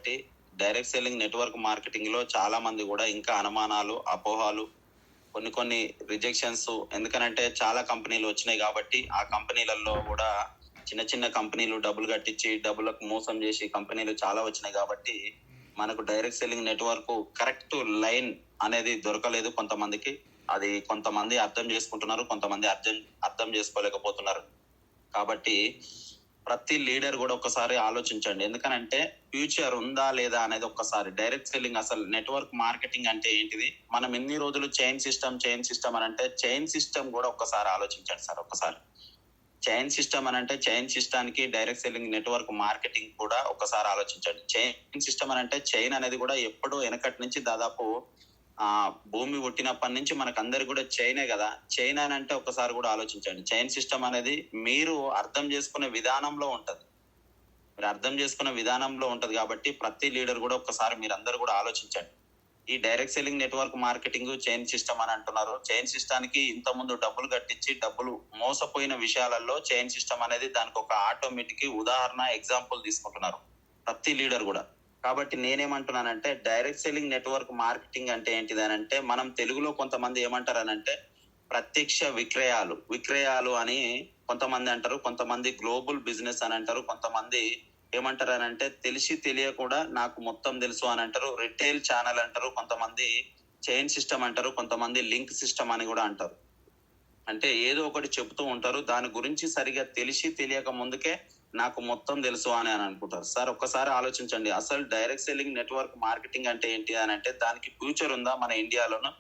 కాబట్టి direct selling network marketing లో చాలా మంది కూడా ఇంకా అనుమానాలు, అపోహలు, కొన్ని రిజెక్షన్స్. ఎందుకనంటే చాలా కంపెనీలు వచ్చినాయి కాబట్టి ఆ కంపెనీలలో కూడా చిన్న చిన్న కంపెనీలు డబ్బులు కట్టించి డబ్బులకు మోసం చేసి కంపెనీలు చాలా వచ్చినాయి కాబట్టి మనకు direct selling network correct line అనేది దొరకలేదు కొంతమందికి. అది కొంతమంది అర్థం చేసుకుంటున్నారు, కొంతమంది అర్థం చేసుకోలేకపోతున్నారు. కాబట్టి ప్రతి లీడర్ కూడా ఒకసారి ఆలోచించండి. ఎందుకనంటే ఫ్యూచర్ ఉందా లేదా అనేది ఒక్కసారి. డైరెక్ట్ సెల్లింగ్ అసలు నెట్వర్క్ మార్కెటింగ్ అంటే ఏంటిది? మనం ఎన్ని రోజులు చైన్ సిస్టమ్ అని అంటే చైన్ సిస్టమ్ కూడా ఒక్కసారి ఆలోచించండి సార్. ఒక్కసారి చైన్ సిస్టమ్ అని అంటే చైన్ సిస్టానికి డైరెక్ట్ సెల్లింగ్ నెట్వర్క్ మార్కెటింగ్ కూడా ఒకసారి ఆలోచించండి. చైన్ సిస్టమ్ అని అంటే చైన్ అనేది కూడా ఎప్పుడో వెనకటి నుంచి దాదాపు భూమి పుట్టినప్పటి నుంచి మనకు అందరికి కూడా చైనే కదా. చైన్ అని అంటే ఒకసారి కూడా ఆలోచించండి. చైన్ సిస్టమ్ అనేది మీరు అర్థం చేసుకునే విధానంలో ఉంటది. మీరు అర్థం చేసుకునే విధానంలో ఉంటది కాబట్టి ప్రతి లీడర్ కూడా ఒకసారి మీరు అందరు కూడా ఆలోచించండి. ఈ direct selling network marketing chain system అని అంటున్నారు. చైన్ సిస్టానికి ఇంత ముందు డబ్బులు కట్టించి డబ్బులు మోసపోయిన విషయాలలో చైన్ సిస్టమ్ అనేది దానికి ఒక ఆటోమేటిక్ ఉదాహరణ, ఎగ్జాంపుల్ తీసుకుంటున్నారు ప్రతి లీడర్ కూడా. కాబట్టి నేనేమంటున్నానంటే డైరెక్ట్ సెల్లింగ్ నెట్వర్క్ మార్కెటింగ్ అంటే ఏంటిది అని అంటే మనం తెలుగులో కొంతమంది ఏమంటారనంటే ప్రత్యక్ష విక్రయాలు అని కొంతమంది అంటారు, కొంతమంది గ్లోబల్ బిజినెస్ అని అంటారు, కొంతమంది ఏమంటారు అని అంటే తెలిసి తెలియకుండా నాకు మొత్తం తెలుసు అని అంటారు, రిటైల్ ఛానల్ అంటారు, కొంతమంది చైన్ సిస్టమ్ అంటారు, కొంతమంది లింక్ సిస్టమ్ అని కూడా అంటారు. అంటే ఏదో ఒకటి చెబుతూ ఉంటారు, దాని గురించి సరిగా తెలిసి తెలియక ముందుకే నాకు మొత్తం తెలుసు అని అనుకుంటారు. సార్ ఒక్కసారి ఆలోచించండి. అసలు డైరెక్ట్ సెల్లింగ్ నెట్వర్క్ మార్కెటింగ్ అంటే ఏంటి అని అంటే దానికి ఫ్యూచర్ ఉందా, మన ఇండియాలోనూ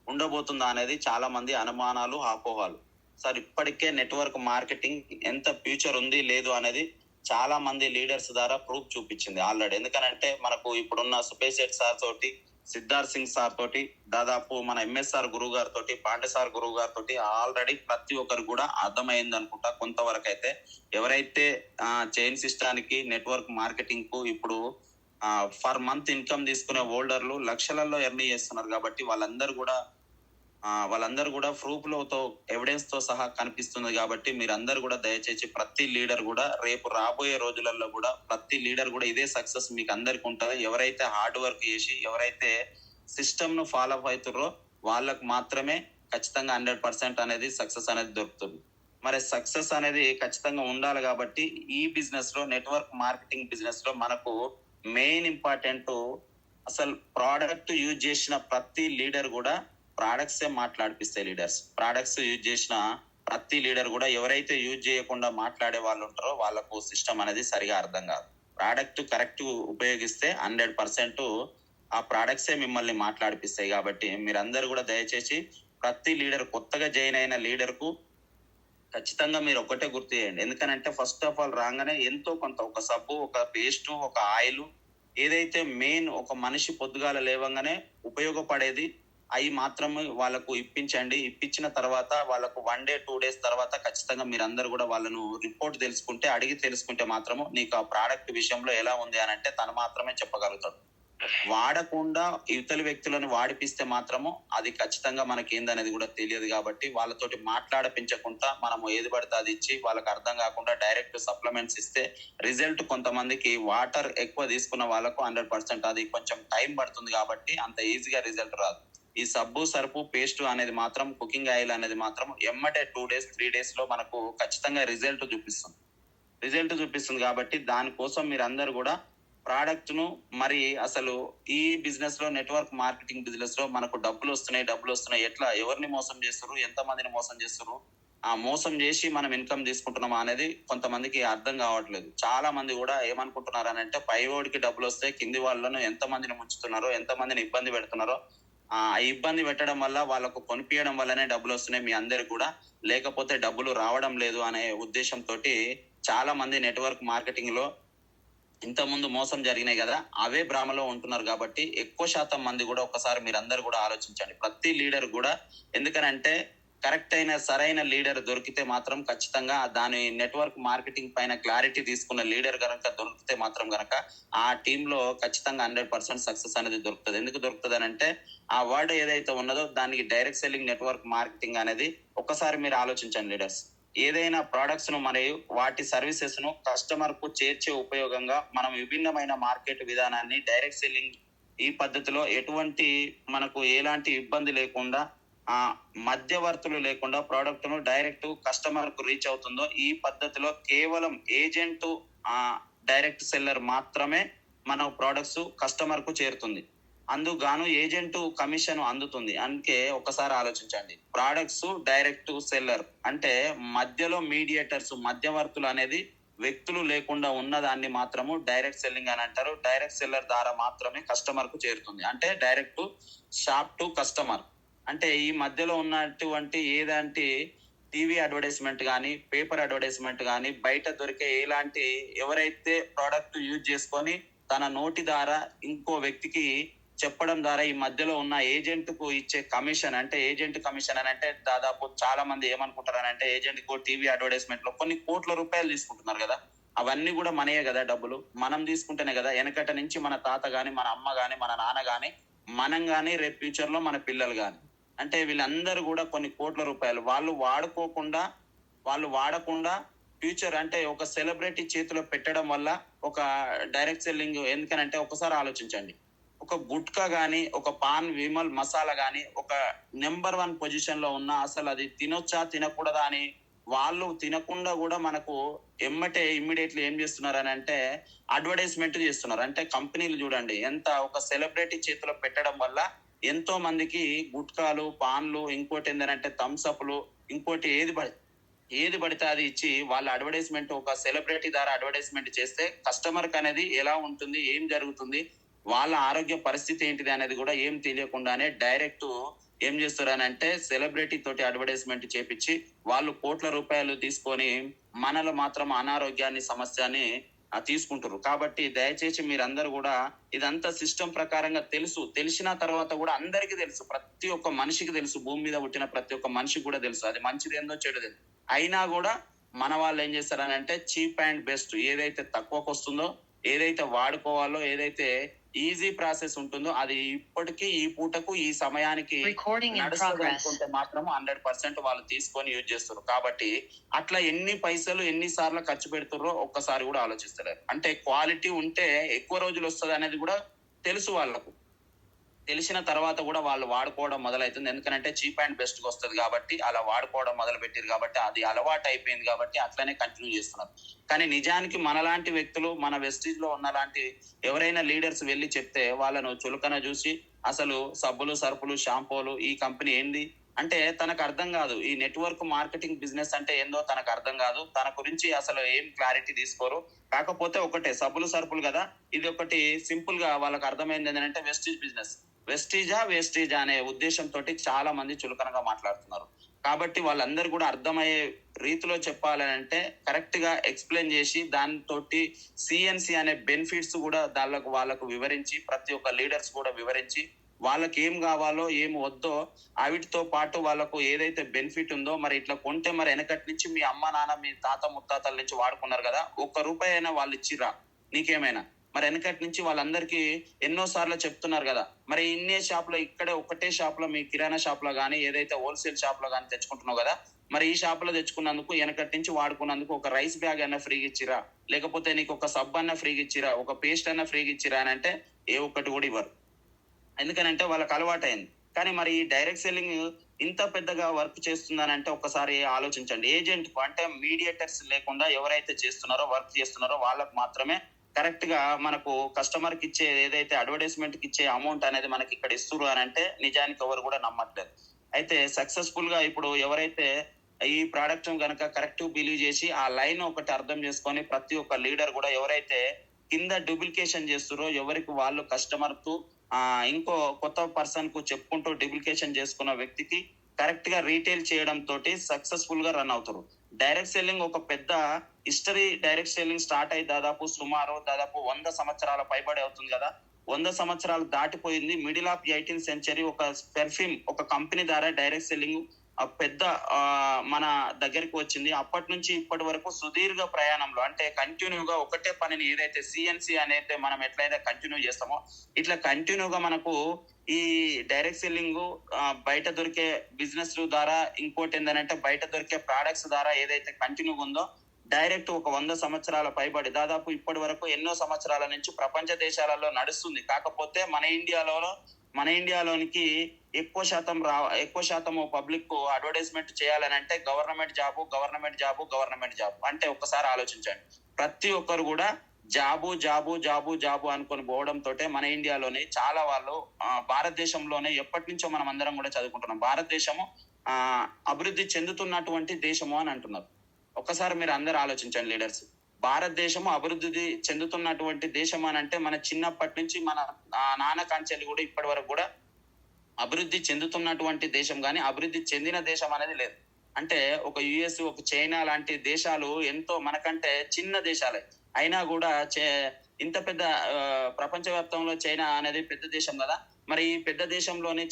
ఉండబోతుందా అనేది చాలా మంది అనుమానాలు, అపోహలు. సార్ ఇప్పటికే నెట్వర్క్ మార్కెటింగ్ ఎంత ఫ్యూచర్ ఉంది లేదు అనేది చాలా మంది లీడర్స్ ద్వారా ప్రూఫ్ చూపించింది ఆల్రెడీ. ఎందుకనంటే మనకు ఇప్పుడున్న సుపేష్ శెట్టి సార్ తోటి, సిద్ధార్థ్ సింగ్ సార్ తోటి, దాదాపు మన ఎంఎస్ఆర్ గురువు గారి తోటి, పాండే సార్ గురువు గారి తోటి ఆల్రెడీ ప్రతి ఒక్కరు కూడా అర్థమైంది అనుకుంటా కొంతవరకు అయితే. ఎవరైతే చైన్ సిస్టానికి నెట్వర్క్ మార్కెటింగ్ కు ఇప్పుడు ఫర్ మంత్ ఇన్కమ్ తీసుకునే హోల్డర్లు లక్షలలో ఎర్న్ చేస్తున్నారు కాబట్టి వాళ్ళందరూ కూడా ప్రూఫ్ లతో ఎవిడెన్స్ తో సహా కనిపిస్తుంది. కాబట్టి మీరందరూ కూడా దయచేసి ప్రతి లీడర్ కూడా రేపు రాబోయే రోజులలో కూడా ప్రతి లీడర్ కూడా ఇదే సక్సెస్ మీకు అందరికి ఉంటుంది. ఎవరైతే హార్డ్ వర్క్ చేసి ఎవరైతే సిస్టమ్ ను ఫాలో అప్ అవుతారో వాళ్ళకు మాత్రమే ఖచ్చితంగా 100% అనేది సక్సెస్ అనేది దొరుకుతుంది. మరి సక్సెస్ అనేది ఖచ్చితంగా ఉండాలి కాబట్టి ఈ బిజినెస్ లో, నెట్వర్క్ మార్కెటింగ్ బిజినెస్ లో మనకు మెయిన్ ఇంపార్టెంట్ అసలు ప్రోడక్ట్ యూజ్ చేసిన ప్రతి లీడర్ కూడా ప్రోడక్ట్స్ మాట్లాడిపిస్తాయి. ప్రోడక్ట్స్ యూజ్ చేసిన ప్రతి లీడర్ కూడా ఎవరైతే యూజ్ చేయకుండా మాట్లాడే వాళ్ళు ఉంటారో వాళ్ళకు సిస్టమ్ అనేది సరిగా అర్థం కాదు. ప్రోడక్ట్ కరెక్ట్ ఉపయోగిస్తే 100% ఆ ప్రోడక్ట్సే మిమ్మల్ని మాట్లాడిపిస్తాయి. కాబట్టి మీరందరూ కూడా దయచేసి ప్రతి లీడర్, కొత్తగా జాయిన్ అయిన లీడర్ కు ఖచ్చితంగా మీరు ఒక్కటే గుర్తు చేయండి. ఎందుకనంటే ఫస్ట్ ఆఫ్ ఆల్ రాగానే ఎంతో కొంత ఒక సబ్బు, ఒక పేస్ట్, ఒక ఆయిల్, ఏదైతే మెయిన్ ఒక మనిషి పొద్దుగాల లేవంగానే ఉపయోగపడేది అవి మాత్రం వాళ్ళకు ఇప్పించండి. ఇప్పించిన తర్వాత వాళ్ళకు 1 day 2 days తర్వాత ఖచ్చితంగా మీరందరూ కూడా వాళ్ళను రిపోర్ట్ అడిగి తెలుసుకుంటే మాత్రము నీకు ఆ ప్రోడక్ట్ విషయంలో ఎలా ఉంది అని అంటే తను మాత్రమే చెప్పగలుగుతాడు. వాడకుండా ఇతర వ్యక్తులను వాడిపిస్తే మాత్రము అది ఖచ్చితంగా మనకి ఏందనేది కూడా తెలియదు. కాబట్టి వాళ్ళతోటి మాట్లాడపించకుండా మనము ఏది పడితే అది ఇచ్చి వాళ్ళకి అర్థం కాకుండా డైరెక్ట్ సప్లిమెంట్స్ ఇస్తే రిజల్ట్ కొంతమందికి వాటర్ ఎక్కువ తీసుకున్న వాళ్ళకు 100% అది కొంచెం టైం పడుతుంది కాబట్టి అంత ఈజీగా రిజల్ట్ రాదు. ఈ సబ్బు, సర్పు, పేస్ట్ అనేది మాత్రం, కుకింగ్ ఆయిల్ అనేది మాత్రం ఎమ్మటే 2 days 3 days లో మనకు ఖచ్చితంగా రిజల్ట్ చూపిస్తుంది. కాబట్టి దానికోసం మీరందరూ కూడా ప్రోడక్ట్ ను మరి అసలు ఈ బిజినెస్ లో, నెట్వర్క్ మార్కెటింగ్ బిజినెస్ లో మనకు డబ్బులు వస్తున్నాయి ఎట్లా, ఎవరిని మోసం చేస్తారు, ఎంత మందిని మోసం చేస్తారు, ఆ మోసం చేసి మనం ఇన్కమ్ తీసుకుంటున్నామా అనేది కొంతమందికి అర్థం కావట్లేదు. చాలా మంది కూడా ఏమనుకుంటున్నారు అని అంటే పైవాడికి డబ్బులు వస్తే కింది వాళ్ళను ఎంత మందిని ముంచుతున్నారో, ఎంత మందిని ఇబ్బంది పెడుతున్నారో, ఆ ఇబ్బంది పెట్టడం వల్ల వాళ్ళకు కొనిపించడం వల్లనే డబ్బులు వస్తున్నాయి మీ అందరికి కూడా, లేకపోతే డబ్బులు రావడం లేదు అనే ఉద్దేశంతో చాలా మంది నెట్వర్క్ మార్కెటింగ్ లో ఇంత ముందు మోసం జరిగినాయి కదా అవే భ్రమలో ఉంటున్నారు. కాబట్టి ఎక్కువ శాతం మంది కూడా ఒకసారి మీరందరూ కూడా ఆలోచించండి ప్రతి లీడర్ కూడా. ఎందుకనంటే కరెక్ట్ అయిన సరైన లీడర్ దొరికితే మాత్రం ఖచ్చితంగా దాని నెట్వర్క్ మార్కెటింగ్ పైన క్లారిటీ తీసుకున్న లీడర్ కనుక దొరికితే మాత్రం కనుక ఆ టీంలో ఖచ్చితంగా 100% సక్సెస్ అనేది దొరుకుతుంది. ఎందుకు దొరుకుతుంది అని అంటే ఆ వర్డ్ ఏదైతే ఉన్నదో దానికి డైరెక్ట్ సెల్లింగ్ నెట్వర్క్ మార్కెటింగ్ అనేది ఒకసారి మీరు ఆలోచించండి లీడర్స్. ఏదైనా ప్రొడక్ట్స్ ను మరియు వాటి సర్వీసెస్ ను కస్టమర్ కు చేర్చే ఉపయోగంగా మనం విభిన్నమైన మార్కెట్ విధానాన్ని డైరెక్ట్ సెల్లింగ్ ఈ పద్ధతిలో ఎటువంటి మనకు ఎలాంటి ఇబ్బంది లేకుండా ఆ మధ్యవర్తులు లేకుండా ప్రోడక్ట్ ను డైరెక్ట్ కస్టమర్ కు రీచ్ అవుతుందో ఈ పద్ధతిలో కేవలం ఏజెంట్ ఆ డైరెక్ట్ సెల్లర్ మాత్రమే మన ప్రొడక్ట్స్ కస్టమర్ కు చేరుతుంది. అందుకు గాను ఏజెంట్ కమిషన్ అందుతుంది. అందుకే ఒకసారి ఆలోచించండి. ప్రొడక్ట్స్ డైరెక్ట్ సెల్లర్ అంటే మధ్యలో మీడియేటర్స్ మధ్యవర్తులు అనేది వ్యక్తులు లేకుండా ఉన్నదాన్ని మాత్రము డైరెక్ట్ సెల్లింగ్ అని అంటారు. డైరెక్ట్ సెల్లర్ ద్వారా మాత్రమే కస్టమర్ కు చేరుతుంది. అంటే డైరెక్ట్ షాప్ టు కస్టమర్. అంటే ఈ మధ్యలో ఉన్నటువంటి ఏదంటే టీవీ అడ్వర్టైజ్మెంట్ కానీ పేపర్ అడ్వర్టైజ్మెంట్ కానీ బయట దొరికే ఎలాంటి ఎవరైతే ప్రోడక్ట్ యూజ్ చేసుకొని తన నోటి ద్వారా ఇంకో వ్యక్తికి చెప్పడం ద్వారా ఈ మధ్యలో ఉన్న ఏజెంట్ కు ఇచ్చే కమిషన్ అంటే ఏజెంట్ కమిషన్ అని అంటే దాదాపు చాలా మంది ఏమనుకుంటారు అని అంటే ఏజెంట్ కు టీవీ అడ్వర్టైజ్మెంట్ లో కొన్ని కోట్ల రూపాయలు తీసుకుంటున్నారు కదా. అవన్నీ కూడా మనయే కదా డబ్బులు. మనం తీసుకుంటేనే కదా వెనకట నుంచి మన తాత గాని మన అమ్మ గాని మన నాన్న గాని మనం గాని రేపు ఫ్యూచర్ లో మన పిల్లలు గాని అంటే వీళ్ళందరూ కూడా కొన్ని కోట్ల రూపాయలు వాళ్ళు వాడకుండా ఫ్యూచర్ అంటే ఒక సెలబ్రిటీ చేతిలో పెట్టడం వల్ల ఒక డైరెక్ట్ సెల్లింగ్ ఎందుకనంటే ఒకసారి ఆలోచించండి. ఒక గుట్కా గాని ఒక పాన్ విమల్ మసాలా గాని ఒక నెంబర్ 1 పొజిషన్ లో ఉన్న అసలు అది తినొచ్చా తినకూడదా అని వాళ్ళు తినకుండా కూడా మనకు ఎమ్మటే ఇమ్మీడియట్లీ ఏం చేస్తున్నారు అని అంటే అడ్వర్టైజ్మెంట్ చేస్తున్నారు. అంటే కంపెనీలు చూడండి ఎంత ఒక సెలబ్రిటీ చేతిలో పెట్టడం వల్ల ఎంతో మందికి గుట్కాలు పాన్లు ఇంకోటి ఏంటంటే థమ్స్అప్లు ఇంకోటి ఏది పడితే అది ఇచ్చి వాళ్ళ అడ్వర్టైజ్మెంట్ ఒక సెలబ్రిటీ ద్వారా అడ్వర్టైజ్మెంట్ చేస్తే కస్టమర్ కి అనేది ఎలా ఉంటుంది ఏం జరుగుతుంది వాళ్ళ ఆరోగ్య పరిస్థితి ఏంటిది అనేది కూడా ఏం తెలియకుండానే డైరెక్ట్ ఏం చేస్తారనంటే సెలబ్రిటీ తోటి అడ్వర్టైజ్మెంట్ చేపించి వాళ్ళు కోట్ల రూపాయలు తీసుకొని మనలో మాత్రం అనారోగ్యాన్ని సమస్యని తీసుకుంటారు. కాబట్టి దయచేసి మీరందరూ కూడా ఇదంతా సిస్టమ్ ప్రకారంగా తెలిసిన తర్వాత కూడా అందరికీ తెలుసు, ప్రతి ఒక్క మనిషికి తెలుసు, భూమి మీద పుట్టిన ప్రతి ఒక్క మనిషికి కూడా తెలుసు అది మంచిది ఏందో చెడుది. అయినా కూడా మన వాళ్ళు ఏం చేస్తారని అంటే చీప్ అండ్ బెస్ట్ ఏదైతే తక్కువకు వస్తుందో ఏదైతే వాడుకోవాలో ఏదైతే ఈజీ ప్రాసెస్ ఉంటుందో అది ఇప్పటికీ ఈ పూటకు ఈ సమయానికి నడుస్తుంటే మాత్రం 100% వాళ్ళు తీసుకొని యూజ్ చేస్తారు. కాబట్టి అట్లా ఎన్ని పైసలు ఎన్ని సార్లు ఖర్చు పెడుతారో ఒక్కసారి కూడా ఆలోచిస్తలేరు. అంటే క్వాలిటీ ఉంటే ఎక్కువ రోజులు వస్తుంది అనేది కూడా తెలుసు వాళ్ళకు. తెలిసిన తర్వాత కూడా వాళ్ళు వాడుకోవడం మొదలవుతుంది. ఎందుకంటే చీప్ అండ్ బెస్ట్ గా వస్తుంది కాబట్టి అలా వాడుకోవడం మొదలు పెట్టారు కాబట్టి అది అలవాటు అయిపోయింది కాబట్టి అట్లనే కంటిన్యూ చేస్తున్నారు. కానీ నిజానికి మనలాంటి వ్యక్తులు మన వెస్టీజ్ లో ఉన్నలాంటి ఎవరైనా లీడర్స్ వెళ్ళి చెప్తే వాళ్ళను చులకన చూసి అసలు సబ్బులు సరుపులు షాంపూలు ఈ కంపెనీ ఏంది అంటే తనకు అర్థం కాదు. ఈ నెట్వర్క్ మార్కెటింగ్ బిజినెస్ అంటే ఏందో తనకు అర్థం కాదు. తన గురించి అసలు ఏం క్లారిటీ తీసుకోరు. కాకపోతే ఒకటే సబ్బులు సరుపులు కదా ఇది ఒకటి సింపుల్ గా వాళ్ళకి అర్థమైంది ఏంటంటే వెస్టీజ్ బిజినెస్ వేస్టేజా అనే ఉద్దేశంతో చాలా మంది చులకనగా మాట్లాడుతున్నారు. కాబట్టి వాళ్ళందరూ కూడా అర్థమయ్యే రీతిలో చెప్పాలని అంటే కరెక్ట్ గా ఎక్స్ప్లెయిన్ చేసి దానితో సిఎన్సి అనే బెనిఫిట్స్ కూడా వాళ్ళకు వివరించి ప్రతి ఒక్క లీడర్స్ కూడా వివరించి వాళ్ళకి ఏం కావాలో ఏం వద్దో వీటితో పాటు వాళ్ళకు ఏదైతే బెనిఫిట్ ఉందో మరి ఇట్లా కొంటే మరి వెనకటి నుంచి మీ అమ్మ నాన్న మీ తాత ముత్తాతల నుంచి వాడుకున్నారు కదా ₹1 అయినా వాళ్ళు ఇచ్చిరా నీకేమైనా మరి వెనకటి నుంచి వాళ్ళందరికీ ఎన్నో సార్లు చెప్తున్నారు కదా. మరి ఇన్నే షాప్ లో ఇక్కడే ఒకటే షాప్ లో మీ కిరాణా షాప్ లో గానీ ఏదైతే హోల్సేల్ షాప్ లో గానీ తెచ్చుకుంటున్నావు కదా మరి ఈ షాప్ లో తెచ్చుకున్నందుకు వెనకటి నుంచి వాడుకున్నందుకు ఒక రైస్ బ్యాగ్ అన్న ఫ్రీగా ఇచ్చిరా లేకపోతే నీకు ఒక సబ్ అన్న ఫ్రీగా ఇచ్చిరా ఒక పేస్ట్ అన్న ఫ్రీగా ఇచ్చిరా అని అంటే ఏ ఒక్కటి కూడా ఇవ్వరు. ఎందుకనంటే వాళ్ళకి అలవాటైంది. కానీ మరి ఈ డైరెక్ట్ సెల్లింగ్ ఇంత పెద్దగా వర్క్ చేస్తుందనంటే ఒకసారి ఆలోచించండి. ఏజెంట్ అంటే మీడియేటర్స్ లేకుండా ఎవరైతే వర్క్ చేస్తున్నారో వాళ్ళకు మాత్రమే కరెక్ట్ గా మనకు కస్టమర్ కి ఇచ్చే ఏదైతే అడ్వర్టైజ్మెంట్ కి ఇచ్చే అమౌంట్ అనేది మనకి ఇక్కడ ఇస్తున్నారు అని అంటే నిజానికి ఎవరు కూడా నమ్మట్లేదు. అయితే సక్సెస్ఫుల్ గా ఇప్పుడు ఎవరైతే ఈ ప్రోడక్ట్ కనుక కరెక్ట్ బిలీవ్ చేసి ఆ లైన్ ఒకటి అర్థం చేసుకొని ప్రతి ఒక్క లీడర్ కూడా ఎవరైతే కింద డూప్లికేషన్ చేస్తారో ఎవరికి వాళ్ళు కస్టమర్ కు ఇంకో కొత్త పర్సన్ కు చెప్పుకుంటూ డూప్లికేషన్ చేసుకున్న వ్యక్తికి కరెక్ట్ గా రీటైల్ చేయడం తోటి సక్సెస్ఫుల్ గా రన్ అవుతారు. డైరెక్ట్ సెల్లింగ్ ఒక పెద్ద హిస్టరీ. డైరెక్ట్ సెల్లింగ్ స్టార్ట్ అయ్యి దాదాపు 100 సంవత్సరాల పైబడి అవుతుంది కదా. 100 సంవత్సరాలు దాటిపోయింది. మిడిల్ ఆఫ్ 18th సెంచరీ ఒక పెర్ఫ్యూమ్ ఒక కంపెనీ ద్వారా డైరెక్ట్ సెల్లింగ్ పెద్ద మన దగ్గరికి వచ్చింది. అప్పటి నుంచి ఇప్పటి వరకు సుదీర్ఘ ప్రయాణంలో అంటే కంటిన్యూగా ఒకటే పనిని ఏదైతే సిఎన్సి అనేది మనం ఎట్లయితే కంటిన్యూ చేస్తామో ఇట్లా కంటిన్యూగా మనకు ఈ డైరెక్ట్ సెల్లింగ్ బయట దొరికే బిజినెస్ ద్వారా, ఇంకోటి ఏంటంటే బయట దొరికే ప్రొడక్ట్స్ ద్వారా ఏదైతే కంటిన్యూగా ఉందో, డైరెక్ట్ ఒక 100 సంవత్సరాల పైబడి దాదాపు ఇప్పటి వరకు ఎన్నో సంవత్సరాల నుంచి ప్రపంచ దేశాలలో నడుస్తుంది. కాకపోతే మన ఇండియాలోనికి ఎక్కువ శాతం పబ్లిక్ అడ్వర్టైజ్మెంట్ చేయాలని అంటే గవర్నమెంట్ జాబ్ అంటే ఒక్కసారి ఆలోచించండి. ప్రతి ఒక్కరు కూడా జాబు అనుకొని పోవడంతో మన ఇండియాలోని చాలా వాళ్ళు భారతదేశంలోనే ఎప్పటి నుంచో మనం అందరం కూడా చదువుకుంటున్నాం. భారతదేశము అభివృద్ధి చెందుతున్నటువంటి దేశము అని అంటున్నారు. ఒక్కసారి మీరు అందరు ఆలోచించండి లీడర్స్. భారతదేశము అభివృద్ధి చెందుతున్నటువంటి దేశం అని అంటే మన చిన్నప్పటి నుంచి మన నాన్న కాంచెల్లి కూడా ఇప్పటి వరకు కూడా అభివృద్ధి చెందుతున్నటువంటి దేశం కానీ అభివృద్ధి చెందిన దేశం అనేది లేదు. అంటే ఒక యుఎస్, ఒక చైనా లాంటి దేశాలు ఎంతో మనకంటే చిన్న దేశాలే అయినా కూడా ఇంత పెద్ద ప్రపంచవ్యాప్తంలో చైనా అనేది పెద్ద దేశం కదా. మరి ఈ పెద్ద దేశంలోని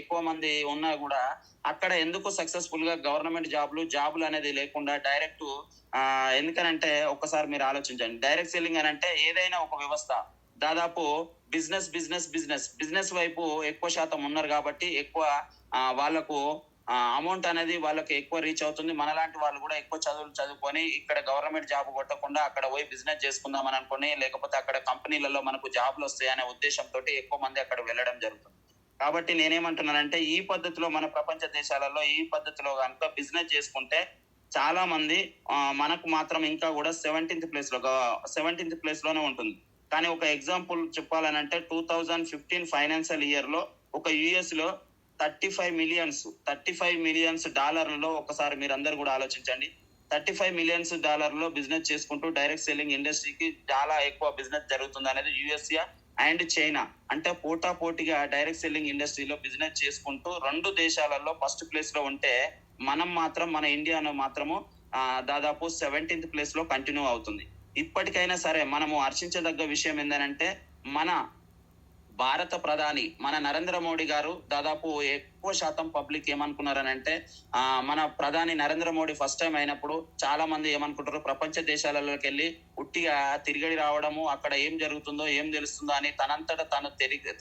ఎక్కువ మంది ఉన్నా కూడా అక్కడ ఎందుకు సక్సెస్ఫుల్ గా గవర్నమెంట్ జాబులు అనేది లేకుండా డైరెక్ట్ ఎందుకనంటే ఒక్కసారి మీరు ఆలోచించండి. డైరెక్ట్ సెల్లింగ్ అని అంటే ఏదైనా ఒక వ్యవస్థ దాదాపు బిజినెస్ వైపు ఎక్కువ శాతం ఉన్నారు కాబట్టి ఎక్కువ వాళ్ళకు అమౌంట్ అనేది వాళ్ళకి ఎక్కువ రీచ్ అవుతుంది. మనలాంటి వాళ్ళు కూడా ఎక్కువ చదువుకొని ఇక్కడ గవర్నమెంట్ జాబ్ కొట్టకుండా అక్కడ పోయి బిజినెస్ చేసుకుందాం అని అనుకుని, లేకపోతే అక్కడ కంపెనీలలో మనకు జాబ్లు వస్తాయి అనే ఉద్దేశంతో ఎక్కువ మంది అక్కడ వెళ్ళడం జరుగుతుంది. కాబట్టి నేనేమంటున్నానంటే ఈ పద్ధతిలో మన ప్రపంచ దేశాలలో ఈ పద్ధతిలో కనుక బిజినెస్ చేసుకుంటే చాలా మంది మనకు మాత్రం ఇంకా కూడా 17th ప్లేస్ లోనే ఉంటుంది. కానీ ఒక ఎగ్జాంపుల్ చెప్పాలనంటే 2015 ఫైనాన్షియల్ ఇయర్ లో ఒక యుఎస్ లో 35 మిలియన్స్ డాలర్లలో ఒకసారి మీరు అందరు కూడా ఆలోచించండి. 35 మిలియన్స్ డాలర్లో బిజినెస్ చేసుకుంటూ డైరెక్ట్ సెల్లింగ్ ఇండస్ట్రీకి చాలా ఎక్కువ బిజినెస్ జరుగుతుంది అనేది యుఎస్ఏ అండ్ చైనా. అంటే పోటాపోటీగా డైరెక్ట్ సెల్లింగ్ ఇండస్ట్రీలో బిజినెస్ చేసుకుంటూ 2 దేశాలలో ఫస్ట్ ప్లేస్ లో ఉంటే మన ఇండియాను మాత్రము దాదాపు 17th ప్లేస్ లో కంటిన్యూ అవుతుంది. ఇప్పటికైనా సరే మనము హర్షించదగ్గ విషయం ఏంటంటే మన భారత ప్రధాని మన నరేంద్ర మోడీ గారు దాదాపు ఎక్కువ శాతం పబ్లిక్ ఏమనుకున్నారనంటే మన ప్రధాని నరేంద్ర మోడీ ఫస్ట్ టైం అయినప్పుడు చాలా మంది ఏమనుకుంటారు, ప్రపంచ దేశాలలోకి వెళ్ళి ఉట్టిగా తిరిగడి రావడము, అక్కడ ఏం జరుగుతుందో ఏం తెలుస్తుందో అని తనంతట తను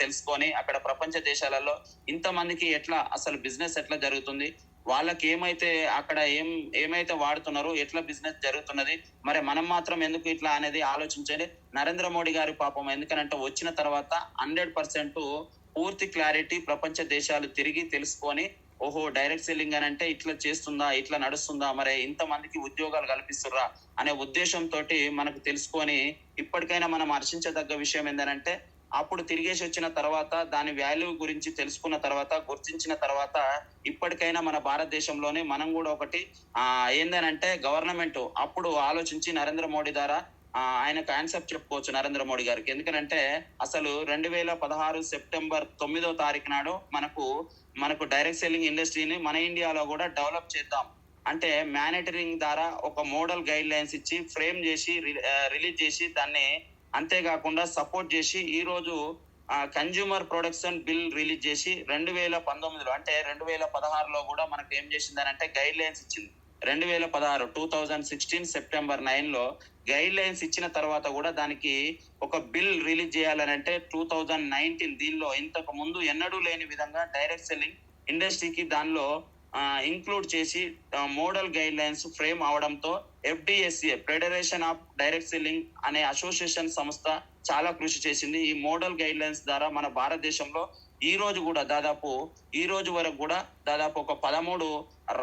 తెలుసుకొని అక్కడ ప్రపంచ దేశాలలో ఇంతమందికి అసలు బిజినెస్ ఎట్లా జరుగుతుంది, వాళ్ళకి ఏమైతే వాడుతున్నారో ఎట్లా బిజినెస్ జరుగుతున్నది, మరి మనం మాత్రం ఎందుకు ఇట్లా అనేది ఆలోచించండి. నరేంద్ర మోడీ గారి పాపం ఎందుకనంటే వచ్చిన తర్వాత 100% పూర్తి క్లారిటీ ప్రపంచ దేశాలు తిరిగి తెలుసుకొని, ఓహో డైరెక్ట్ సెల్లింగ్ అని అంటే ఇట్లా చేస్తుందా, ఇట్లా నడుస్తుందా, మరి ఇంతమందికి ఉద్యోగాలు కల్పిస్తుర్రా అనే ఉద్దేశంతో మనకు తెలుసుకొని ఇప్పటికైనా మనం హర్షించదగ్గ విషయం ఏంటంటే అప్పుడు తిరిగేసి వచ్చిన తర్వాత దాని వాల్యూ గురించి తెలుసుకున్న తర్వాత గుర్తించిన తర్వాత ఇప్పటికైనా మన భారతదేశంలోనే మనం కూడా ఒకటి ఏందనంటే గవర్నమెంట్ అప్పుడు ఆలోచించి నరేంద్ర మోడీ ద్వారా ఆయనకు ఆన్సర్ చెప్పుకోవచ్చు నరేంద్ర మోడీ గారికి. ఎందుకంటే అసలు 2016 సెప్టెంబర్ 9వ తారీఖు నాడు మనకు డైరెక్ట్ సెల్లింగ్ ఇండస్ట్రీని మన ఇండియాలో కూడా డెవలప్ చేద్దాం అంటే మానిటరింగ్ ద్వారా ఒక మోడల్ గైడ్ లైన్స్ ఇచ్చి ఫ్రేమ్ చేసి రిలీజ్ చేసి దాన్ని అంతేకాకుండా సపోర్ట్ చేసి ఈ రోజు కన్జ్యూమర్ ప్రొడక్షన్ బిల్ రిలీజ్ చేసి 2019లో అంటే 2016లో కూడా మనకు ఏం చేసిందని అంటే గైడ్ లైన్స్ ఇచ్చింది. 2016 సెప్టెంబర్ 9లో గైడ్ లైన్స్ ఇచ్చిన తర్వాత కూడా దానికి ఒక బిల్ రిలీజ్ చేయాలని అంటే 2019 దీనిలో ఇంతకు ముందు ఎన్నడూ లేని విధంగా డైరెక్ట్ సెల్లింగ్ ఇండస్ట్రీకి దానిలో ఇంక్లూడ్ చేసి మోడల్ గైడ్ లైన్స్ ఫ్రేమ్ అవడంతో FDSCA federation of direct selling అనే అసోసియేషన్ సంస్థ చాలా కృషి చేసింది. ఈ మోడల్ గైడ్ లైన్స్ ద్వారా మన భారతదేశంలో ఈ రోజు వరకు కూడా దాదాపు ఒక 13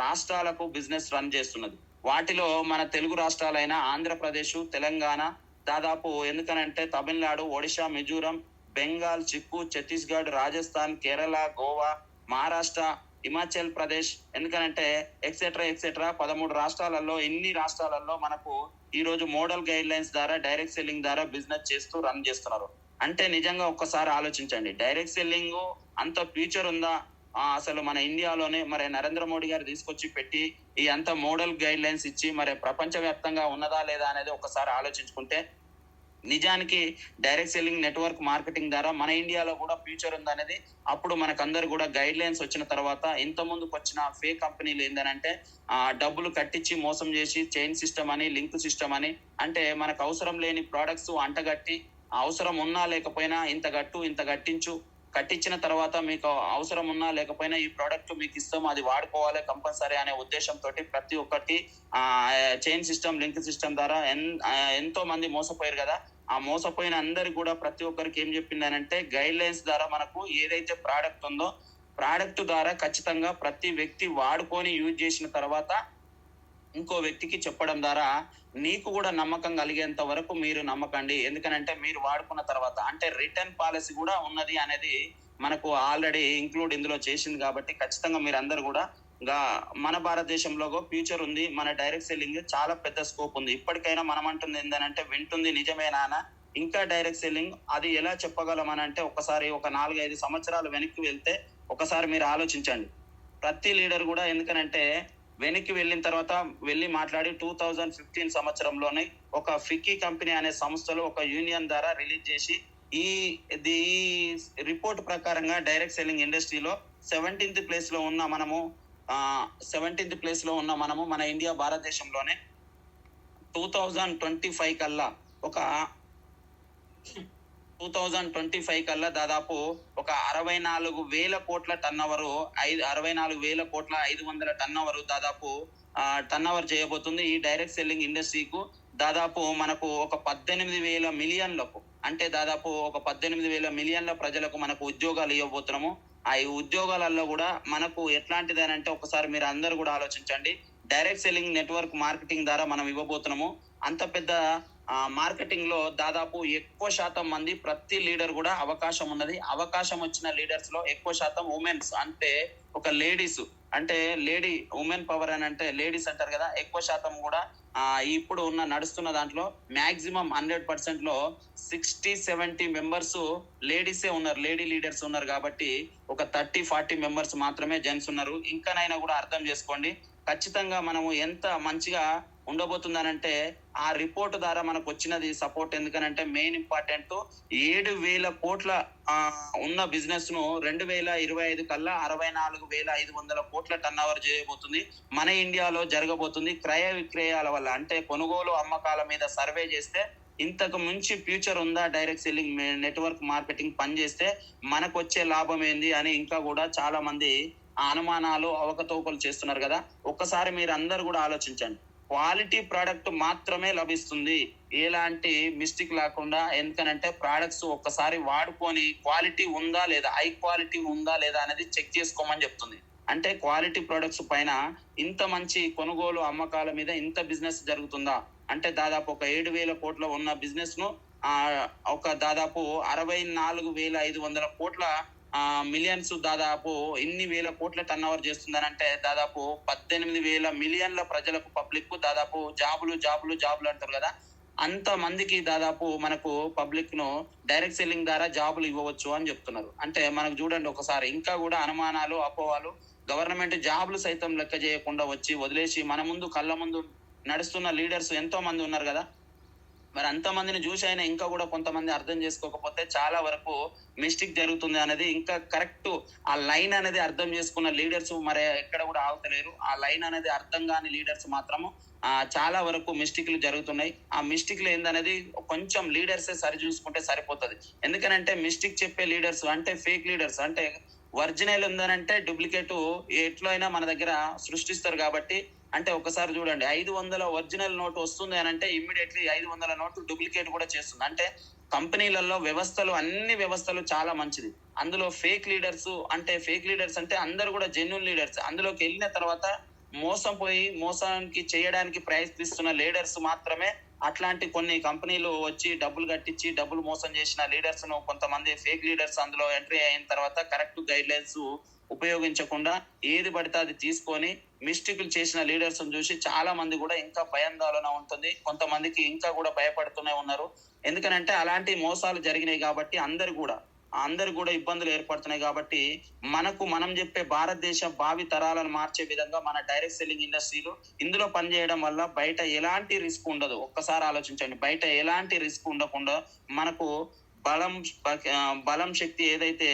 రాష్ట్రాలకు బిజినెస్ రన్ చేస్తున్నది. వాటిలో మన తెలుగు రాష్ట్రాలైన ఆంధ్రప్రదేశ్, తెలంగాణ, దాదాపు ఎందుకనంటే తమిళనాడు, ఒడిశా, మిజోరం, బెంగాల్, చిక్కు, ఛత్తీస్గఢ్, రాజస్థాన్, కేరళ, గోవా, మహారాష్ట్ర, హిమాచల్ ప్రదేశ్ ఎందుకనంటే ఎక్సెట్రా 13 రాష్ట్రాలలో ఇన్ని రాష్ట్రాలలో మనకు ఈ రోజు మోడల్ గైడ్ లైన్స్ ద్వారా డైరెక్ట్ సెల్లింగ్ ద్వారా బిజినెస్ చేస్తూ రన్ చేస్తున్నారు. అంటే నిజంగా ఒక్కసారి ఆలోచించండి, డైరెక్ట్ సెల్లింగ్ అంత ఫ్యూచర్ ఉందా అసలు మన ఇండియాలోనే? మరి నరేంద్ర మోడీ గారు తీసుకొచ్చి పెట్టి ఈ అంత మోడల్ గైడ్ లైన్స్ ఇచ్చి మరి ప్రపంచ వ్యాప్తంగా ఉన్నదా లేదా అనేది ఒకసారి ఆలోచించుకుంటే నిజానికి డైరెక్ట్ సెల్లింగ్ నెట్వర్క్ మార్కెటింగ్ ద్వారా మన ఇండియాలో కూడా ఫ్యూచర్ ఉందనేది అప్పుడు మనకందరు కూడా గైడ్ లైన్స్ వచ్చిన తర్వాత ఇంత ముందుకు వచ్చిన ఫేక్ కంపెనీలు ఏంటంటే డబ్బులు కట్టించి మోసం చేసి చైన్ సిస్టమ్ అని, లింక్ సిస్టమ్ అని, అంటే మనకు అవసరం లేని ప్రోడక్ట్స్ అంటగట్టి అవసరం ఉన్నా లేకపోయినా ఇంత గట్టించు కట్టించిన తర్వాత మీకు అవసరం ఉన్నా లేకపోయినా ఈ ప్రోడక్ట్ మీకు ఇస్తాము, అది వాడుకోవాలి కంపల్సరీ అనే ఉద్దేశంతో ప్రతి ఒక్కటి చైన్ సిస్టమ్, లింక్ సిస్టమ్ ద్వారా ఎంతో మంది మోసపోయారు కదా. ఆ మోసపోయిన అందరికి కూడా ప్రతి ఒక్కరికి ఏం చెప్పిందనంటే గైడ్ లైన్స్ ద్వారా మనకు ఏదైతే ప్రోడక్ట్ ఉందో ప్రోడక్ట్ ద్వారా ఖచ్చితంగా ప్రతి వ్యక్తి వాడుకొని యూజ్ చేసిన తర్వాత ఇంకో వ్యక్తికి చెప్పడం ద్వారా నీకు కూడా నమ్మకం కలిగేంత వరకు మీరు నమ్మకండి. ఎందుకనంటే మీరు వాడుకున్న తర్వాత అంటే రిటర్న్ పాలసీ కూడా ఉన్నది అనేది మనకు ఆల్రెడీ ఇంక్లూడ్ ఇందులో చేసింది కాబట్టి ఖచ్చితంగా మీరు అందరు కూడా మన భారతదేశంలో ఫ్యూచర్ ఉంది. మన డైరెక్ట్ సెల్లింగ్ చాలా పెద్ద స్కోప్ ఉంది. ఇప్పటికైనా మనం అంటుంది ఏంటంటే వింటుంది నిజమేనా, ఇంకా డైరెక్ట్ సెల్లింగ్ అది ఎలా చెప్పగలం అని అంటే ఒకసారి ఒక 4-5 సంవత్సరాలు వెనక్కి వెళ్తే ఒకసారి మీరు ఆలోచించండి. ప్రతి లీడర్ కూడా ఎందుకనంటే వెనక్కి వెళ్ళిన తర్వాత వెళ్ళి మాట్లాడి 2015 సంవత్సరంలోనే ఒక ఫిక్కీ కంపెనీ అనే సంస్థలో ఒక యూనియన్ ద్వారా రిలీజ్ చేసి ఈ రిపోర్ట్ ప్రకారంగా డైరెక్ట్ సెల్లింగ్ ఇండస్ట్రీలో 17th ప్లేస్ లో ఉన్న మనము 17th ప్లేస్ లో ఉన్న మనము మన ఇండియా భారతదేశంలోనే 2025 కల్లా ఒక 2025 కల్లా దాదాపు ఒక 64,000 కోట్ల టర్నోవర్ 64,000 కోట్ల 500 టర్నోవర్ దాదాపు టర్నోవర్ చేయబోతుంది. ఈ డైరెక్ట్ సెల్లింగ్ ఇండస్ట్రీకు దాదాపు మనకు ఒక 18,000 మిలియన్లకు అంటే దాదాపు ఒక 18,000 మిలియన్ల ప్రజలకు మనకు ఉద్యోగాలు ఇవ్వబోతున్నాము. ఆ ఈ ఉద్యోగాలలో కూడా మనకు ఎట్లాంటిది అని అంటే ఒకసారి మీరు అందరు కూడా ఆలోచించండి. డైరెక్ట్ సెల్లింగ్ నెట్వర్క్ మార్కెటింగ్ ద్వారా మనం ఇవ్వబోతున్నాము. అంత పెద్ద మార్కెటింగ్ లో దాదాపు ఎక్కువ శాతం మంది ప్రతి లీడర్ కూడా అవకాశం ఉన్నది. అవకాశం వచ్చిన లీడర్స్ లో ఎక్కువ శాతం ఉమెన్స్ అంటే ఒక లేడీస్ అంటే లేడీ ఉమెన్ పవర్ అని అంటే లేడీస్ అంటారు కదా. ఎక్కువ శాతం కూడా ఇప్పుడు ఉన్న నడుస్తున్న దాంట్లో మాక్సిమం 100% లో 60-70 మెంబర్స్ లేడీసే ఉన్నారు, లేడీ లీడర్స్ ఉన్నారు. కాబట్టి ఒక 30-40 మెంబర్స్ మాత్రమే జెంట్స్ ఉన్నారు. ఇంకానైనా కూడా అర్థం చేసుకోండి ఖచ్చితంగా మనము ఎంత మంచిగా ఉండబోతుందనంటే ఆ రిపోర్ట్ ద్వారా మనకు వచ్చినది సపోర్ట్. ఎందుకనంటే మెయిన్ ఇంపార్టెంట్ 7,000 కోట్ల ఉన్న బిజినెస్ ను 2025 కల్లా 64,500 కోట్ల టర్న్ ఓవర్ చేయబోతుంది. మన ఇండియాలో జరగబోతుంది. క్రయ విక్రయాల వల్ల అంటే కొనుగోలు అమ్మకాల మీద సర్వే చేస్తే ఇంతకు మించి ఫ్యూచర్ ఉందా డైరెక్ట్ సెల్లింగ్ నెట్వర్క్ మార్కెటింగ్ పనిచేస్తే మనకు వచ్చే లాభం ఏంది అని ఇంకా కూడా చాలా మంది అనుమానాలు అవకతవకలు చేస్తున్నారు కదా. ఒక్కసారి మీరు అందరు కూడా ఆలోచించండి. క్వాలిటీ ప్రోడక్ట్ మాత్రమే లభిస్తుంది, ఎలాంటి మిస్టేక్ లేకుండా. ఎందుకనంటే ప్రోడక్ట్స్ ఒక్కసారి వాడుకొని క్వాలిటీ ఉందా లేదా, హై క్వాలిటీ ఉందా లేదా అనేది చెక్ చేసుకోమని చెప్తుంది. అంటే క్వాలిటీ ప్రొడక్ట్స్ పైన ఇంత మంచి కొనుగోలు అమ్మకాల మీద ఇంత బిజినెస్ జరుగుతుందా అంటే దాదాపు ఒక 7,000 కోట్ల ఉన్న బిజినెస్ ను ఒక దాదాపు 64,500 కోట్ల మిలియన్స్ దాదాపు ఇన్ని వేల కోట్ల టర్న్ ఓవర్ చేస్తుందని అంటే దాదాపు 18,000 మిలియన్ల ప్రజలకు పబ్లిక్ దాదాపు జాబులు అంటారు కదా. అంత మందికి దాదాపు మనకు పబ్లిక్ ను డైరెక్ట్ సెల్లింగ్ ద్వారా జాబులు ఇవ్వవచ్చు అని చెప్తున్నారు. అంటే మనకు చూడండి ఒకసారి ఇంకా కూడా అనుమానాలు అపోవాలు. గవర్నమెంట్ జాబులు సైతం లెక్క చేయకుండా వచ్చి వదిలేసి మన ముందు కళ్ళ ముందు నడుస్తున్న లీడర్స్ ఎంతో మంది ఉన్నారు కదా. మరి అంతమందిని చూసి అయినా ఇంకా కూడా కొంతమంది అర్థం చేసుకోకపోతే చాలా వరకు మిస్టేక్ జరుగుతుంది అనేది ఇంకా కరెక్ట్ ఆ లైన్ అనేది అర్థం చేసుకున్న లీడర్స్ మరి ఎక్కడ కూడా ఆగుతలేరు. ఆ లైన్ అనేది అర్థం కాని లీడర్స్ మాత్రము చాలా వరకు మిస్టేక్లు జరుగుతున్నాయి. ఆ మిస్టేక్లు ఏందనేది కొంచెం లీడర్సే సరి చూసుకుంటే సరిపోతుంది. ఎందుకనంటే మిస్టేక్ చెప్పే లీడర్స్ అంటే ఫేక్ లీడర్స్ అంటే ఒరిజినల్ ఉందనంటే డూప్లికేట్ ఎట్లా అయినా మన దగ్గర సృష్టిస్తారు. కాబట్టి అంటే ఒకసారి చూడండి 500 ఒరిజినల్ నోట్ వస్తుంది అని అంటే ఇమ్మీడియట్లీ 500 నోట్లు డూప్లికేట్ కూడా చేస్తుంది. అంటే కంపెనీలలో వ్యవస్థలు అన్ని వ్యవస్థలు చాలా మంచిది. అందులో ఫేక్ లీడర్స్ అంటే అందరు కూడా జెన్యూన్ లీడర్స్ అందులోకి వెళ్ళిన తర్వాత మోసానికి చేయడానికి ప్రయత్నిస్తున్న లీడర్స్ మాత్రమే అట్లాంటి కొన్ని కంపెనీలు వచ్చి డబ్బులు కట్టించి డబ్బులు మోసం చేసిన లీడర్స్ ను కొంతమంది ఫేక్ లీడర్స్ అందులో ఎంట్రీ అయిన తర్వాత కరెక్ట్ గైడ్ లైన్స్ ఉపయోగించకుండా ఏది పడితే అది తీసుకొని మిస్టేక్లు చేసిన లీడర్స్ చూసి చాలా మంది కూడా ఇంకా భయాందోళన ఉంటుంది. కొంతమందికి ఇంకా కూడా భయపడుతూనే ఉన్నారు. ఎందుకనంటే అలాంటి మోసాలు జరిగినాయి కాబట్టి అందరు కూడా ఇబ్బందులు ఏర్పడుతున్నాయి. కాబట్టి మనం చెప్పే భారతదేశ భావి తరాలను మార్చే విధంగా మన డైరెక్ట్ సెల్లింగ్ ఇండస్ట్రీలు ఇందులో పనిచేయడం వల్ల బయట ఎలాంటి రిస్క్ ఉండదు. ఒక్కసారి ఆలోచించండి, బయట ఎలాంటి రిస్క్ ఉండకుండా మనకు బలం శక్తి ఏదైతే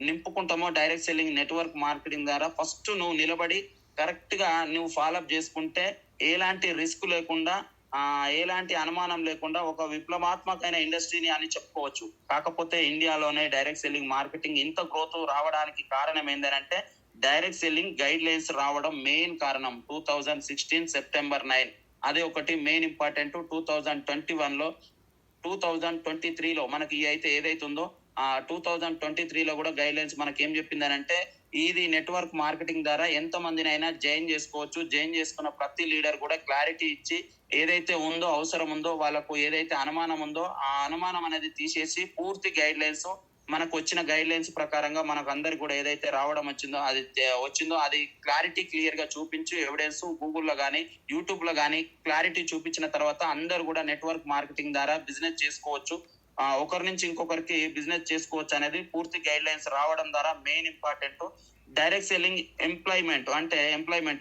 నింపుకుంటామో డైరెక్ట్ సెల్లింగ్ నెట్వర్క్ మార్కెటింగ్ ద్వారా ఫస్ట్ నువ్వు నిలబడి కరెక్ట్ గా నువ్వు ఫాలోఅప్ చేసుకుంటే ఎలాంటి రిస్క్ లేకుండా ఎలాంటి అనుమానం లేకుండా ఒక విప్లవాత్మకమైన ఇండస్ట్రీని అని చెప్పుకోవచ్చు. కాకపోతే ఇండియాలోనే డైరెక్ట్ సెల్లింగ్ మార్కెటింగ్ ఇంత గ్రోత్ రావడానికి కారణం ఏంటంటే డైరెక్ట్ సెల్లింగ్ గైడ్ లైన్స్ రావడం మెయిన్ కారణం. 2016 సెప్టెంబర్ 9 అదే ఒకటి మెయిన్ ఇంపార్టెంట్. 2021లో 2023లో మనకి అయితే ఏదైతే ఉందో 2023లో కూడా గైడ్ లైన్స్ మనకి ఏం చెప్పిందనంటే ఇది నెట్వర్క్ మార్కెటింగ్ ద్వారా ఎంత మందినైనా జాయిన్ చేసుకోవచ్చు. జాయిన్ చేసుకున్న ప్రతి లీడర్ కూడా క్లారిటీ ఇచ్చి ఏదైతే ఉందో అవసరం ఉందో వాళ్ళకు ఏదైతే అనుమానం ఉందో ఆ అనుమానం అనేది తీసేసి పూర్తి గైడ్ లైన్స్ మనకు వచ్చిన గైడ్ లైన్స్ ప్రకారంగా మనకు అందరికి కూడా ఏదైతే రావడం వచ్చిందో అది క్లారిటీ క్లియర్ గా చూపించి ఎవిడెన్స్ గూగుల్లో కానీ యూట్యూబ్ లో కానీ క్లారిటీ చూపించిన తర్వాత అందరు కూడా నెట్వర్క్ మార్కెటింగ్ ద్వారా బిజినెస్ చేసుకోవచ్చు. ఒకరి నుంచి ఇంకొకరికి బిజినెస్ చేసుకోవచ్చు అనేది పూర్తి గైడ్ లైన్స్ రావడం ద్వారా main important. Direct selling employment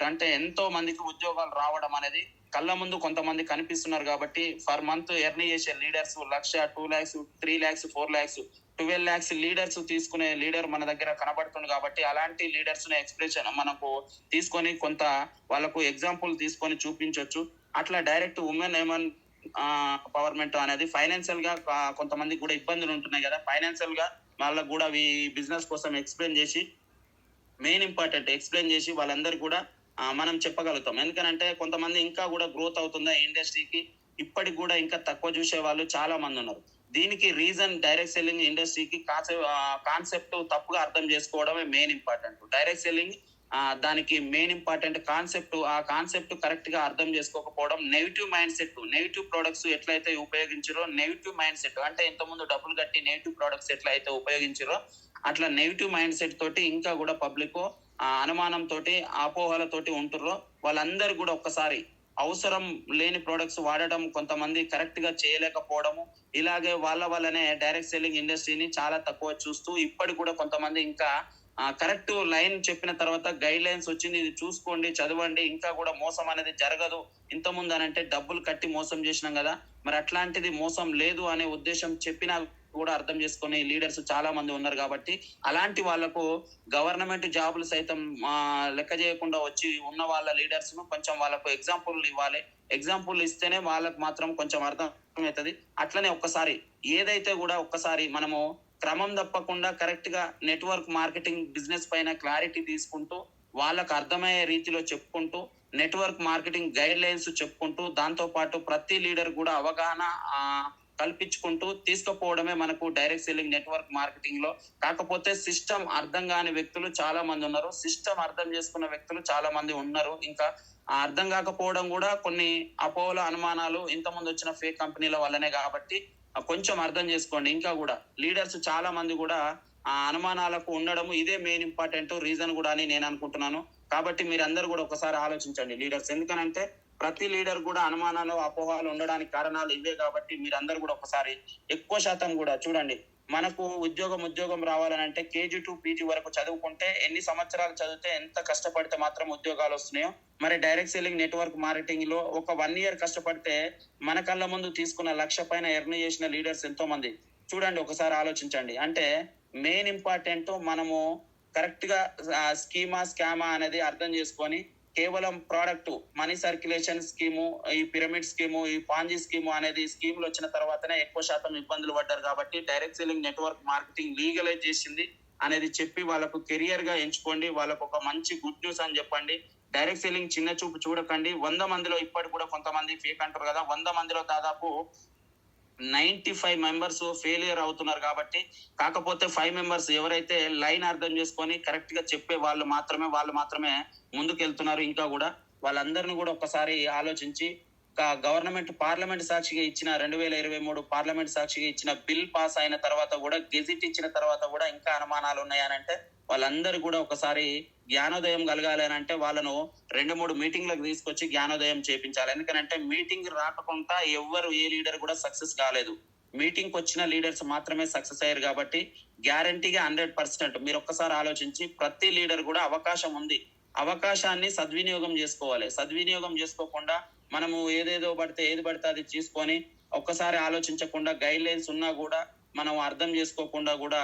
అంటే ఎంతో మందికి ఉద్యోగాలు రావడం అనేది కళ్ళ ముందు కొంతమంది కనిపిస్తున్నారు కాబట్టి ఫర్ మంత్ ఎర్న్ చేసే లీడర్స్ 1,00,000, 2,00,000, 3,00,000, 4,00,000, 12 lakhs లీడర్స్ తీసుకునే లీడర్ మన దగ్గర కనబడుతుంది కాబట్టి అలాంటి లీడర్స్ ఎక్స్ప్రెషన్ మనకు తీసుకొని కొంత వాళ్ళకు ఎగ్జాంపుల్ తీసుకొని చూపించవచ్చు. అట్లా డైరెక్ట్ ఉమెన్ పవర్మెంట్ అనేది ఫైనాన్షియల్ గా కొంతమందికి కూడా ఇబ్బందులు ఉంటున్నాయి కదా, ఫైనాన్షియల్ గా వాళ్ళకు కూడా బిజినెస్ కోసం ఎక్స్ప్లెయిన్ చేసి వాళ్ళందరూ కూడా మనం చెప్పగలుగుతాం. ఎందుకనంటే కొంతమంది ఇంకా కూడా గ్రోత్ అవుతుందా ఇండస్ట్రీకి ఇప్పటికి కూడా ఇంకా తక్కువ చూసే వాళ్ళు చాలా మంది ఉన్నారు. దీనికి రీజన్ డైరెక్ట్ సెల్లింగ్ ఇండస్ట్రీకి కాన్సెప్ట్ తప్పుగా అర్థం చేసుకోవడమే మెయిన్ ఇంపార్టెంట్. డైరెక్ట్ సెల్లింగ్ దానికి మెయిన్ ఇంపార్టెంట్ కాన్సెప్ట్ కరెక్ట్ గా అర్థం చేసుకోకపోవడం, నెగిటివ్ ప్రొడక్ట్స్ ఎట్లయితే ఉపయోగించారో నెగిటివ్ మైండ్ సెట్ అంటే ఇంతకుముందు డబ్బులు కట్టి నెగిటివ్ ప్రొడక్ట్స్ ఎట్లయితే ఉపయోగించారో అట్లా నెగిటివ్ మైండ్ సెట్ తోటి ఇంకా కూడా పబ్లిక్ అనుమానంతో అపోహలతోటి ఉంటుర్రో వాళ్ళందరూ కూడా ఒక్కసారి అవసరం లేని ప్రొడక్ట్స్ వాడడం కొంతమంది కరెక్ట్ గా చేయలేకపోవడము, ఇలాగే వాళ్ళ వల్లనే డైరెక్ట్ సెల్లింగ్ ఇండస్ట్రీని చాలా తక్కువ చూస్తూ ఇప్పటికి కూడా కొంతమంది ఇంకా కరెక్ట్ లైన్ చెప్పిన తర్వాత గైడ్ లైన్స్ వచ్చింది ఇది చూసుకోండి చదవండి ఇంకా కూడా మోసం అనేది జరగదు. ఇంతకుముందు అనంటే డబ్బులు కట్టి మోసం చేసినాం కదా, మరి అట్లాంటిది మోసం లేదు అనే ఉద్దేశం చెప్పినా కూడా అర్థం చేసుకునే లీడర్స్ చాలా మంది ఉన్నారు కాబట్టి అలాంటి వాళ్లకు గవర్నమెంట్ జాబులు సైతం లెక్క చేయకుండా వచ్చి ఉన్న వాళ్ళ లీడర్స్ ను కొంచెం వాళ్ళకు ఎగ్జాంపుల్ ఇవ్వాలి. ఎగ్జాంపుల్ ఇస్తేనే వాళ్ళకు మాత్రం కొంచెం అర్థం అవుతుంది. అట్లనే ఏదైతే కూడా ఒక్కసారి మనము క్రమం తప్పకుండా కరెక్ట్ గా నెట్వర్క్ మార్కెటింగ్ బిజినెస్ పైన క్లారిటీ తీసుకుంటూ వాళ్ళకు అర్థమయ్యే రీతిలో చెప్పుకుంటూ నెట్వర్క్ మార్కెటింగ్ గైడ్ లైన్స్ చెప్పుకుంటూ దాంతో పాటు ప్రతి లీడర్ కూడా అవగాహన కల్పించుకుంటూ తీసుకుపోవడమే మనకు డైరెక్ట్ సెల్లింగ్ నెట్వర్క్ మార్కెటింగ్ లో. కాకపోతే సిస్టమ్ అర్థం కాని వ్యక్తులు చాలా మంది ఉన్నారు, సిస్టమ్ అర్థం చేసుకున్న వ్యక్తులు చాలా మంది ఉన్నారు. ఇంకా అర్థం కాకపోవడం కూడా కొన్ని అపోహల అనుమానాలు ఇంతకుముందు వచ్చిన ఫేక్ కంపెనీల వల్లనే కాబట్టి కొంచెం అర్థం చేసుకోండి. ఇంకా కూడా లీడర్స్ చాలా మంది కూడా అనుమానాలకు ఉండడం ఇదే మెయిన్ ఇంపార్టెంట్ రీజన్ కూడా అని నేను అనుకుంటున్నాను. కాబట్టి మీరందరూ కూడా ఒకసారి ఆలోచించండి లీడర్స్, ఎందుకనంటే ప్రతి లీడర్ కూడా అనుమానాలు అపోహలు ఉండడానికి కారణాలు ఇవే కాబట్టి మీరందరూ కూడా ఒకసారి ఎక్కువ శాతం కూడా చూడండి. మనకు ఉద్యోగం రావాలనంటే KG to PG వరకు చదువుకుంటే ఎన్ని సంవత్సరాలు చదివితే ఎంత కష్టపడితే మాత్రం ఉద్యోగాలు వస్తున్నాయో మరి డైరెక్ట్ సెల్లింగ్ నెట్వర్క్ మార్కెటింగ్ లో ఒక 1 year కష్టపడితే మన కళ్ళ ముందు తీసుకున్న 1,00,000 పైన ఎర్న్ చేసిన లీడర్స్ ఎంతో మంది చూడండి. ఒకసారి ఆలోచించండి. అంటే మెయిన్ ఇంపార్టెంట్ మనము కరెక్ట్ గా స్కామా అనేది అర్థం చేసుకొని కేవలం ప్రోడక్ట్ మనీ సర్క్యులేషన్ స్కీము, ఈ పిరమిడ్ స్కీము, ఈ పాంజీ స్కీము అనేది స్కీములు వచ్చిన తర్వాతనే ఎక్కువ శాతం ఇబ్బందులు పడ్డారు. కాబట్టి direct selling network marketing legalise చేసింది అనేది చెప్పి వాళ్ళకు కెరియర్ గా ఎంచుకోండి. వాళ్ళకు ఒక మంచి గుడ్ న్యూస్ అని చెప్పండి. డైరెక్ట్ సెల్లింగ్ చిన్న చూపు చూడకండి. 100 మందిలో ఇప్పటికి కూడా కొంతమంది ఫేక్ అంటారు కదా, 100 మందిలో దాదాపు 95 members ఫెయిలియర్ అవుతున్నారు. కాబట్టి కాకపోతే 5 members ఎవరైతే లైన్ అర్థం చేసుకొని కరెక్ట్ గా చెప్పే వాళ్ళు మాత్రమే ముందుకు వెళ్తున్నారు. ఇంకా కూడా వాళ్ళందరినీ కూడా ఒక్కసారి ఆలోచించి గవర్నమెంట్ పార్లమెంట్ సాక్షిగా ఇచ్చిన 2023 పార్లమెంట్ సాక్షిగా ఇచ్చిన బిల్ పాస్ అయిన తర్వాత కూడా గెజిట్ ఇచ్చిన తర్వాత కూడా ఇంకా అనుమానాలు ఉన్నాయనంటే వాళ్ళందరూ కూడా ఒకసారి జ్ఞానోదయం కలగాలి అని అంటే వాళ్ళను 2-3 మీటింగ్లకు తీసుకొచ్చి జ్ఞానోదయం చేపించాలి. ఎందుకంటే మీటింగ్ రాకుండా ఎవరు ఏ లీడర్ కూడా సక్సెస్ కాలేదు. మీటింగ్ వచ్చిన లీడర్స్ మాత్రమే సక్సెస్ అయ్యారు. కాబట్టి గ్యారంటీగా 100% మీరు ఒక్కసారి ఆలోచించి ప్రతి లీడర్ కూడా అవకాశం ఉంది, అవకాశాన్ని సద్వినియోగం చేసుకోవాలి. సద్వినియోగం చేసుకోకుండా మనము ఏది పడితే అది తీసుకొని ఒక్కసారి ఆలోచించకుండా గైడ్ లైన్స్ ఉన్నా కూడా మనం అర్థం చేసుకోకుండా కూడా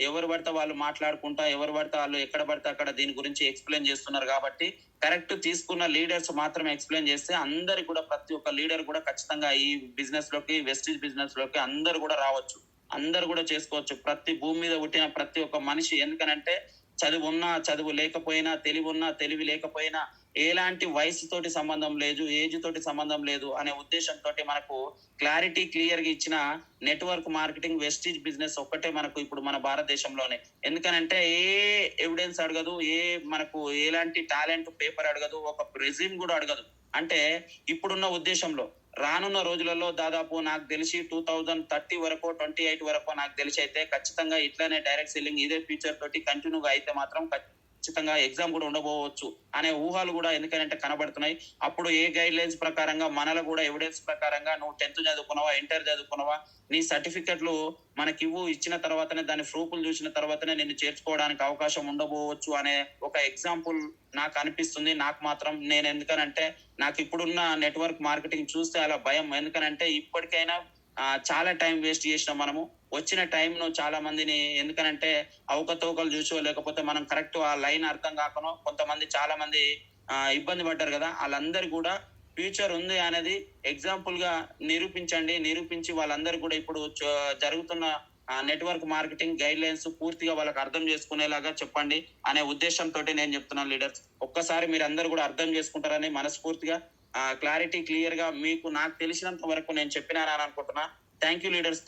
ఎవరు పడితే వాళ్ళు మాట్లాడుకుంటా, ఎవరు పడితే వాళ్ళు ఎక్కడ పడితే అక్కడ దీని గురించి ఎక్స్‌ప్లెయిన్ చేస్తున్నారు కాబట్టి, కరెక్ట్ తీసుకున్న లీడర్స్ మాత్రమే ఎక్స్‌ప్లెయిన్ చేస్తే అందరికి కూడా ప్రతి ఒక్క లీడర్ కూడా ఖచ్చితంగా ఈ బిజినెస్‌లోకి వెస్టీజ్ బిజినెస్‌లోకి అందరూ కూడా రావచ్చు. అందరూ కూడా చేసుకోవచ్చు. ప్రతి భూమి మీద పుట్టిన ప్రతి ఒక్క మనిషి ఎందుకనంటే చదువున్నా, చదువు లేకపోయినా, తెలివున్నా, తెలివి లేకపోయినా ఎలాంటి వయసుతోటి సంబంధం లేదు, ఏజ్ తోటి సంబంధం లేదు అనే ఉద్దేశంతోటి మనకు క్లారిటీ క్లియర్‌గా ఇచ్చిన నెట్వర్క్ మార్కెటింగ్ వెస్టీజ్ బిజినెస్ ఒక్కటే మనకు ఇప్పుడు మన భారతదేశంలోనే. ఎందుకనంటే ఎవిడెన్స్ అడగదు. మనకు ఎలాంటి టాలెంట్ పేపర్ అడగదు. ఒక రెజ్యూమ్ కూడా అడగదు. అంటే ఇప్పుడున్న ఉద్దేశంలో రానున్న రోజులలో దాదాపు నాకు తెలిసి 2030 వరకు, 28 వరకు నాకు తెలిసి అయితే ఖచ్చితంగా ఇట్లానే డైరెక్ట్ సెల్లింగ్ ఇదే ఫీచర్ తోటి కంటిన్యూగా అయితే మాత్రం ఖచ్చితంగా ఎగ్జామ్ కూడా ఉండబోవచ్చు అనే ఊహలు కూడా ఎందుకంటే కనబడుతున్నాయి. అప్పుడు ఏ గైడ్‌లైన్స్ ప్రకారంగా మనలో కూడా ఎవిడెన్స్ ప్రకారంగా నువ్వు 10థ్ చదువుకున్నావా, ఇంటర్ చదువుకున్నావా, నీ సర్టిఫికెట్‌లు ఇచ్చిన తర్వాతనే దాని ప్రూఫ్‌లు చూసిన తర్వాతనే నిన్ను చేర్చుకోవడానికి అవకాశం ఉండబోవచ్చు అనే ఒక ఎగ్జాంపుల్ నాకు అనిపిస్తుంది. నాకు మాత్రం నేను ఎందుకనంటే నాకు ఇప్పుడున్న నెట్వర్క్ మార్కెటింగ్ చూస్తే అలా భయం. ఎందుకనంటే ఇప్పటికైనా చాలా టైం వేస్ట్ చేసినాం మనము. వచ్చిన టైంను చాలా మందిని ఎందుకనంటే అవకతవకలు చూసో లేకపోతే మనం కరెక్ట్ ఆ లైన్ అర్థం కాకనో కొంతమంది చాలా మంది ఇబ్బంది పడ్డారు కదా! ఆళ్ళందరూ కూడా ఫ్యూచర్ ఉంది అనేది ఎగ్జాంపుల్‌గా నిరూపించండి. నిరూపించి వాళ్ళందరూ కూడా ఇప్పుడు జరుగుతున్న నెట్వర్క్ మార్కెటింగ్ గైడ్‌లైన్స్ పూర్తిగా వాళ్ళకి అర్థం చేసుకునేలాగా చెప్పండి అనే ఉద్దేశంతోటి నేను చెప్తున్నాను లీడర్స్. ఒక్కసారి మీరందరూ కూడా అర్థం చేసుకుంటారని మనస్ఫూర్తిగా క్లారిటీ క్లియర్‌గా మీకు నాకు తెలిసినంత వరకు నేను చెప్పినానని అనుకుంటున్నా. Thank you leaders.